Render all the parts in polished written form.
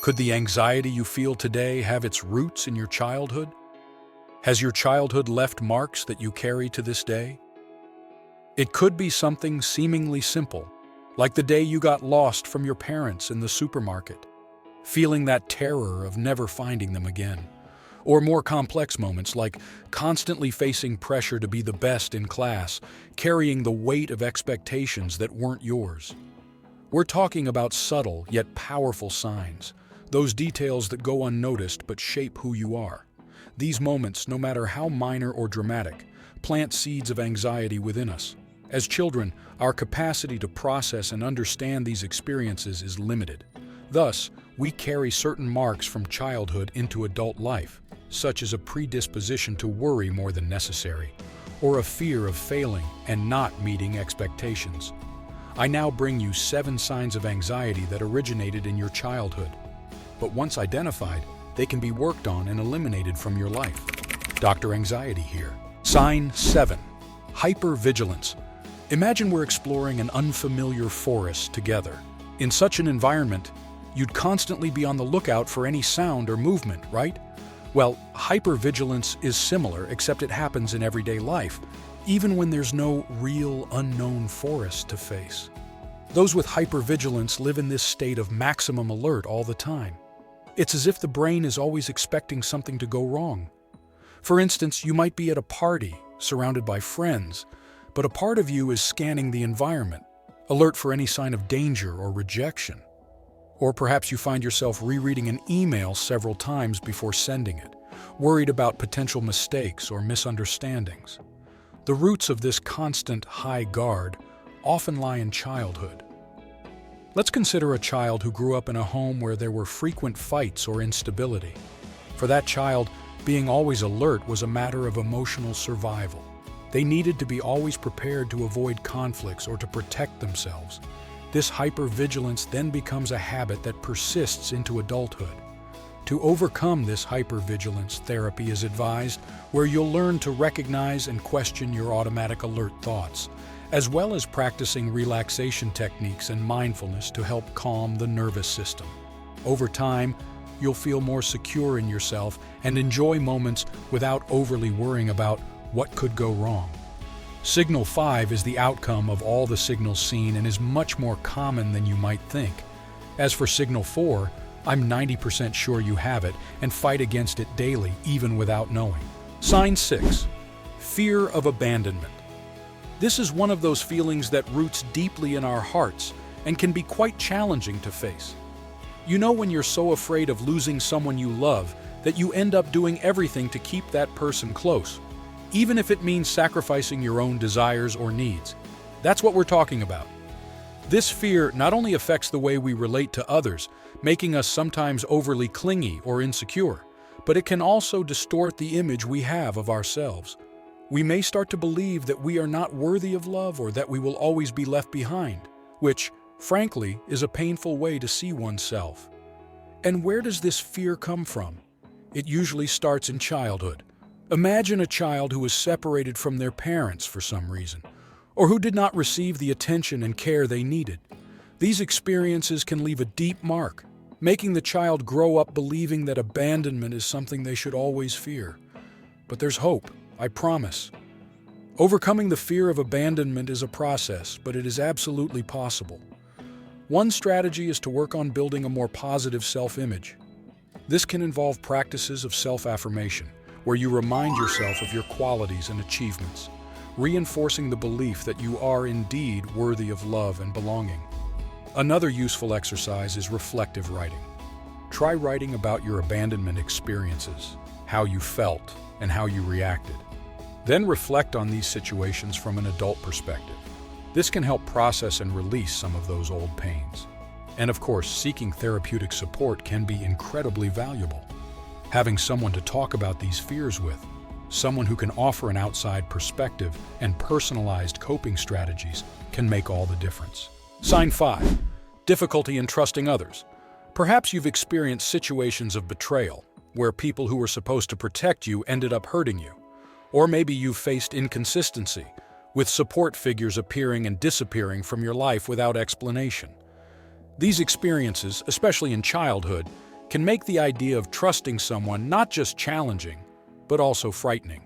Could the anxiety you feel today have its roots in your childhood? Has your childhood left marks that you carry to this day? It could be something seemingly simple, like the day you got lost from your parents in the supermarket, feeling that terror of never finding them again. Or more complex moments like constantly facing pressure to be the best in class, carrying the weight of expectations that weren't yours. We're talking about subtle yet powerful signs, those details that go unnoticed but shape who you are. These moments, no matter how minor or dramatic, plant seeds of anxiety within us. As children, our capacity to process and understand these experiences is limited. Thus, we carry certain marks from childhood into adult life, such as a predisposition to worry more than necessary, or a fear of failing and not meeting expectations. I now bring you 7 signs of anxiety that originated in your childhood. But once identified, they can be worked on and eliminated from your life. Dr. Anxiety here. Sign 7. Hypervigilance. Imagine we're exploring an unfamiliar forest together. In such an environment, you'd constantly be on the lookout for any sound or movement, right? Well, hypervigilance is similar, except it happens in everyday life, even when there's no real unknown forest to face. Those with hypervigilance live in this state of maximum alert all the time. It's as if the brain is always expecting something to go wrong. For instance, you might be at a party, surrounded by friends, but a part of you is scanning the environment, alert for any sign of danger or rejection. Or perhaps you find yourself rereading an email several times before sending it, worried about potential mistakes or misunderstandings. The roots of this constant high guard often lie in childhood. Let's consider a child who grew up in a home where there were frequent fights or instability. For that child, being always alert was a matter of emotional survival. They needed to be always prepared to avoid conflicts or to protect themselves. This hypervigilance then becomes a habit that persists into adulthood. To overcome this hypervigilance, therapy is advised, where you'll learn to recognize and question your automatic alert thoughts, as well as practicing relaxation techniques and mindfulness to help calm the nervous system. Over time, you'll feel more secure in yourself and enjoy moments without overly worrying about what could go wrong. Signal 5 is the outcome of all the signals seen and is much more common than you might think. As for Signal 4, I'm 90% sure you have it and fight against it daily, even without knowing. Sign 6. Fear of abandonment. This is one of those feelings that roots deeply in our hearts and can be quite challenging to face. You know when you're so afraid of losing someone you love that you end up doing everything to keep that person close, even if it means sacrificing your own desires or needs. That's what we're talking about. This fear not only affects the way we relate to others, making us sometimes overly clingy or insecure, but it can also distort the image we have of ourselves. We may start to believe that we are not worthy of love or that we will always be left behind, which, frankly, is a painful way to see oneself. And where does this fear come from? It usually starts in childhood. Imagine a child who was separated from their parents for some reason, or who did not receive the attention and care they needed. These experiences can leave a deep mark, making the child grow up believing that abandonment is something they should always fear. But there's hope, I promise. Overcoming the fear of abandonment is a process, but it is absolutely possible. One strategy is to work on building a more positive self-image. This can involve practices of self-affirmation, where you remind yourself of your qualities and achievements, reinforcing the belief that you are indeed worthy of love and belonging. Another useful exercise is reflective writing. Try writing about your abandonment experiences, how you felt, and how you reacted. Then reflect on these situations from an adult perspective. This can help process and release some of those old pains. And of course, seeking therapeutic support can be incredibly valuable. Having someone to talk about these fears with, someone who can offer an outside perspective and personalized coping strategies, can make all the difference. Sign 5. Difficulty in trusting others. Perhaps you've experienced situations of betrayal, where people who were supposed to protect you ended up hurting you. Or maybe you've faced inconsistency, with support figures appearing and disappearing from your life without explanation. These experiences, especially in childhood, can make the idea of trusting someone not just challenging, but also frightening.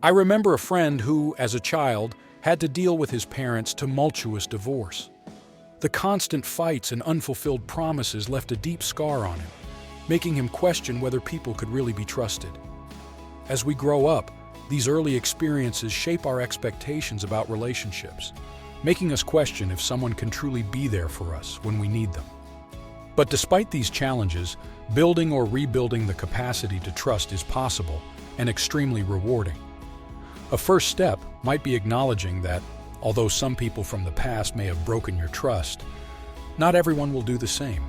I remember a friend who, as a child, had to deal with his parents' tumultuous divorce. The constant fights and unfulfilled promises left a deep scar on him, making him question whether people could really be trusted. As we grow up, these early experiences shape our expectations about relationships, making us question if someone can truly be there for us when we need them. But despite these challenges, building or rebuilding the capacity to trust is possible and extremely rewarding. A first step might be acknowledging that, although some people from the past may have broken your trust, not everyone will do the same.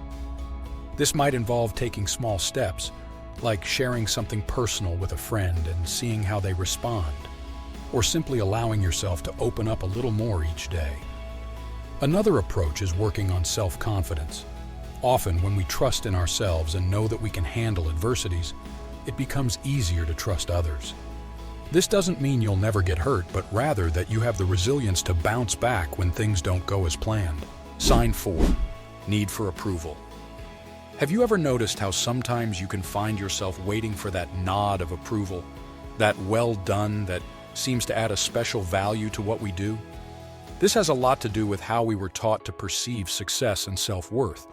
This might involve taking small steps, like sharing something personal with a friend and seeing how they respond, or simply allowing yourself to open up a little more each day. Another approach is working on self-confidence. Often, when we trust in ourselves and know that we can handle adversities, it becomes easier to trust others. This doesn't mean you'll never get hurt, but rather that you have the resilience to bounce back when things don't go as planned. Sign 4. Need for approval. Have you ever noticed how sometimes you can find yourself waiting for that nod of approval, that well done that seems to add a special value to what we do? This has a lot to do with how we were taught to perceive success and self-worth.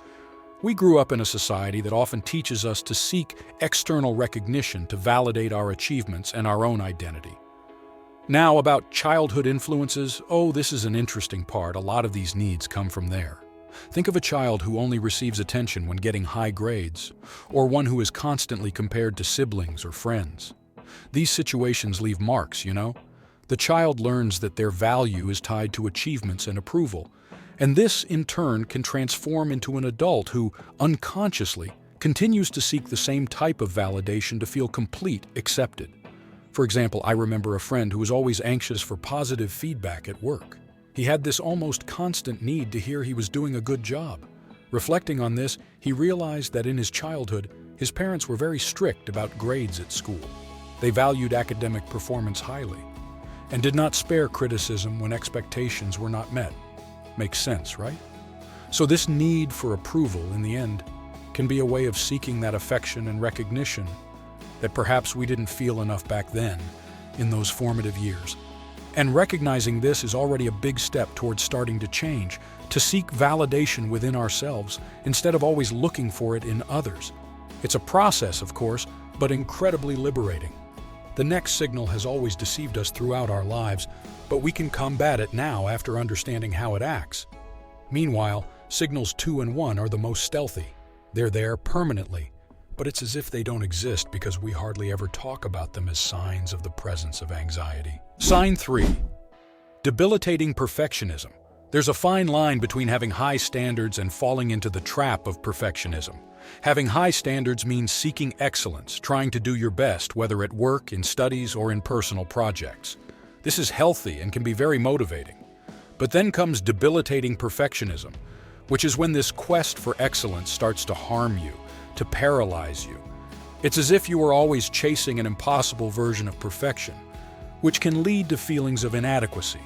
We grew up in a society that often teaches us to seek external recognition to validate our achievements and our own identity. Now, about childhood influences, this is an interesting part. A lot of these needs come from there. Think of a child who only receives attention when getting high grades, or one who is constantly compared to siblings or friends. These situations leave marks, The child learns that their value is tied to achievements and approval, and this, in turn, can transform into an adult who, unconsciously, continues to seek the same type of validation to feel complete, accepted. For example, I remember a friend who was always anxious for positive feedback at work. He had this almost constant need to hear he was doing a good job. Reflecting on this, he realized that in his childhood, his parents were very strict about grades at school. They valued academic performance highly, and did not spare criticism when expectations were not met. Makes sense, right? So this need for approval, in the end, can be a way of seeking that affection and recognition that perhaps we didn't feel enough back then, in those formative years. And recognizing this is already a big step towards starting to change, to seek validation within ourselves instead of always looking for it in others. It's a process, of course, but incredibly liberating. The next signal has always deceived us throughout our lives, but we can combat it now after understanding how it acts. Meanwhile, signals 2 and 1 are the most stealthy. They're there permanently, but it's as if they don't exist because we hardly ever talk about them as signs of the presence of anxiety. Sign 3. Debilitating perfectionism. There's a fine line between having high standards and falling into the trap of perfectionism. Having high standards means seeking excellence, trying to do your best, whether at work, in studies, or in personal projects. This is healthy and can be very motivating. But then comes debilitating perfectionism, which is when this quest for excellence starts to harm you, to paralyze you. It's as if you are always chasing an impossible version of perfection, which can lead to feelings of inadequacy,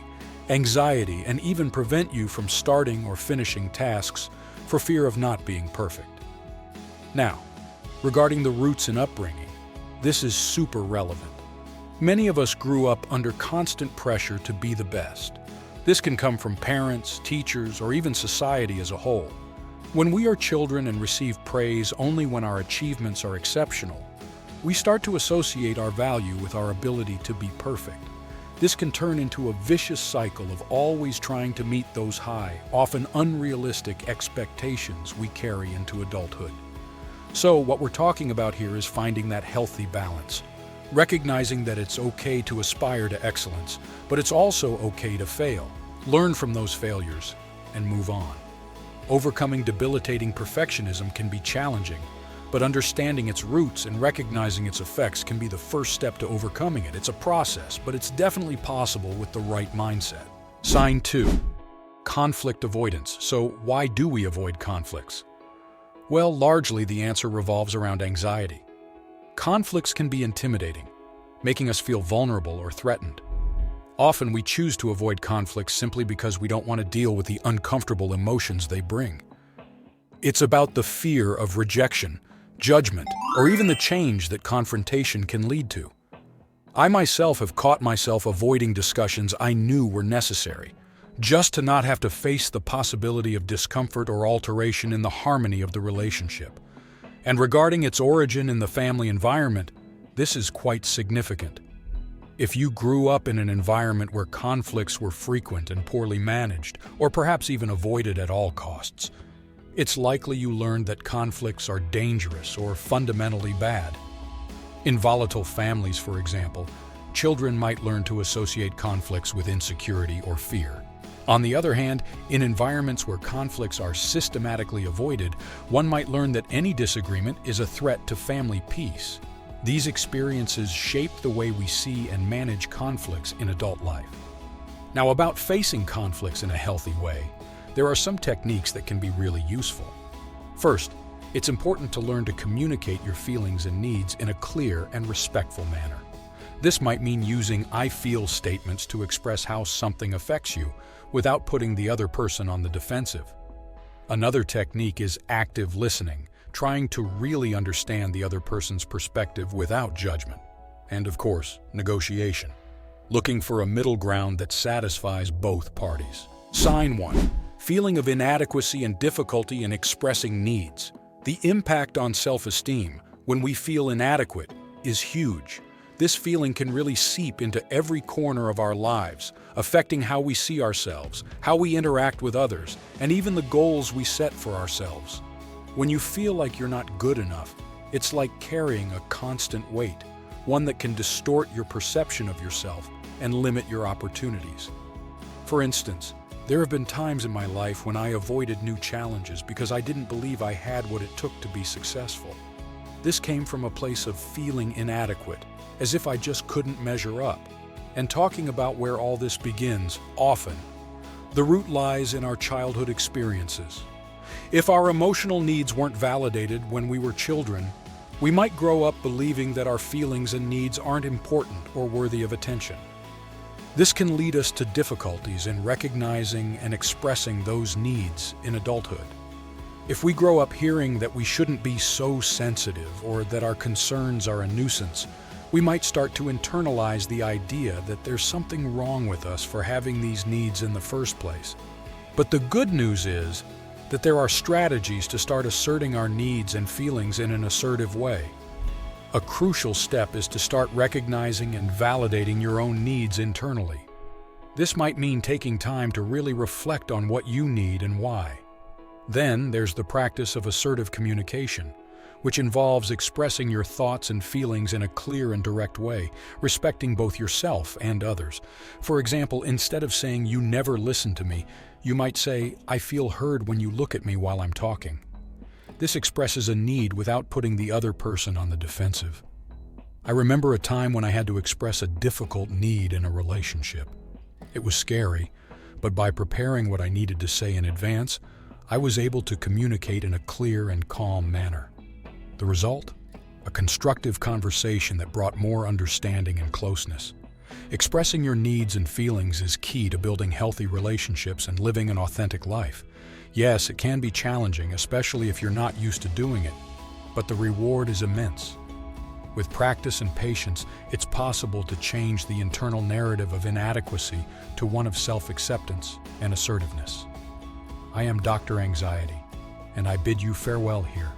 anxiety, and even prevent you from starting or finishing tasks for fear of not being perfect. Now, regarding the roots and upbringing, this is super relevant. Many of us grew up under constant pressure to be the best. This can come from parents, teachers, or even society as a whole. When we are children and receive praise only when our achievements are exceptional, we start to associate our value with our ability to be perfect. This can turn into a vicious cycle of always trying to meet those high, often unrealistic expectations we carry into adulthood. So, what we're talking about here is finding that healthy balance, recognizing that it's okay to aspire to excellence, but it's also okay to fail, learn from those failures, and move on. Overcoming debilitating perfectionism can be challenging, but understanding its roots and recognizing its effects can be the first step to overcoming it. It's a process, but it's definitely possible with the right mindset. Sign 2. Conflict avoidance. So, why do we avoid conflicts? Well, largely the answer revolves around anxiety. Conflicts can be intimidating, making us feel vulnerable or threatened. Often we choose to avoid conflicts simply because we don't want to deal with the uncomfortable emotions they bring. It's about the fear of rejection, judgment, or even the change that confrontation can lead to. I myself have caught myself avoiding discussions I knew were necessary, just to not have to face the possibility of discomfort or alteration in the harmony of the relationship. And regarding its origin in the family environment, this is quite significant. If you grew up in an environment where conflicts were frequent and poorly managed, or perhaps even avoided at all costs, it's likely you learned that conflicts are dangerous or fundamentally bad. In volatile families, for example, children might learn to associate conflicts with insecurity or fear. On the other hand, in environments where conflicts are systematically avoided, one might learn that any disagreement is a threat to family peace. These experiences shape the way we see and manage conflicts in adult life. Now, about facing conflicts in a healthy way, there are some techniques that can be really useful. First, it's important to learn to communicate your feelings and needs in a clear and respectful manner. This might mean using "I feel" statements to express how something affects you, without putting the other person on the defensive. Another technique is active listening, trying to really understand the other person's perspective without judgment. And of course, negotiation, looking for a middle ground that satisfies both parties. Sign 1. Feeling of inadequacy and difficulty in expressing needs. The impact on self-esteem when we feel inadequate is huge. This feeling can really seep into every corner of our lives, affecting how we see ourselves, how we interact with others, and even the goals we set for ourselves. When you feel like you're not good enough, it's like carrying a constant weight, one that can distort your perception of yourself and limit your opportunities. For instance, there have been times in my life when I avoided new challenges because I didn't believe I had what it took to be successful. This came from a place of feeling inadequate, as if I just couldn't measure up. And talking about where all this begins, often, the root lies in our childhood experiences. If our emotional needs weren't validated when we were children, we might grow up believing that our feelings and needs aren't important or worthy of attention. This can lead us to difficulties in recognizing and expressing those needs in adulthood. If we grow up hearing that we shouldn't be so sensitive or that our concerns are a nuisance, we might start to internalize the idea that there's something wrong with us for having these needs in the first place. But the good news is that there are strategies to start asserting our needs and feelings in an assertive way. A crucial step is to start recognizing and validating your own needs internally. This might mean taking time to really reflect on what you need and why. Then there's the practice of assertive communication, which involves expressing your thoughts and feelings in a clear and direct way, respecting both yourself and others. For example, instead of saying "you never listen to me," you might say, "I feel heard when you look at me while I'm talking." This expresses a need without putting the other person on the defensive. I remember a time when I had to express a difficult need in a relationship. It was scary, but by preparing what I needed to say in advance, I was able to communicate in a clear and calm manner. The result? A constructive conversation that brought more understanding and closeness. Expressing your needs and feelings is key to building healthy relationships and living an authentic life. Yes, it can be challenging, especially if you're not used to doing it, but the reward is immense. With practice and patience, it's possible to change the internal narrative of inadequacy to one of self-acceptance and assertiveness. I am Dr. Anxiety, and I bid you farewell here.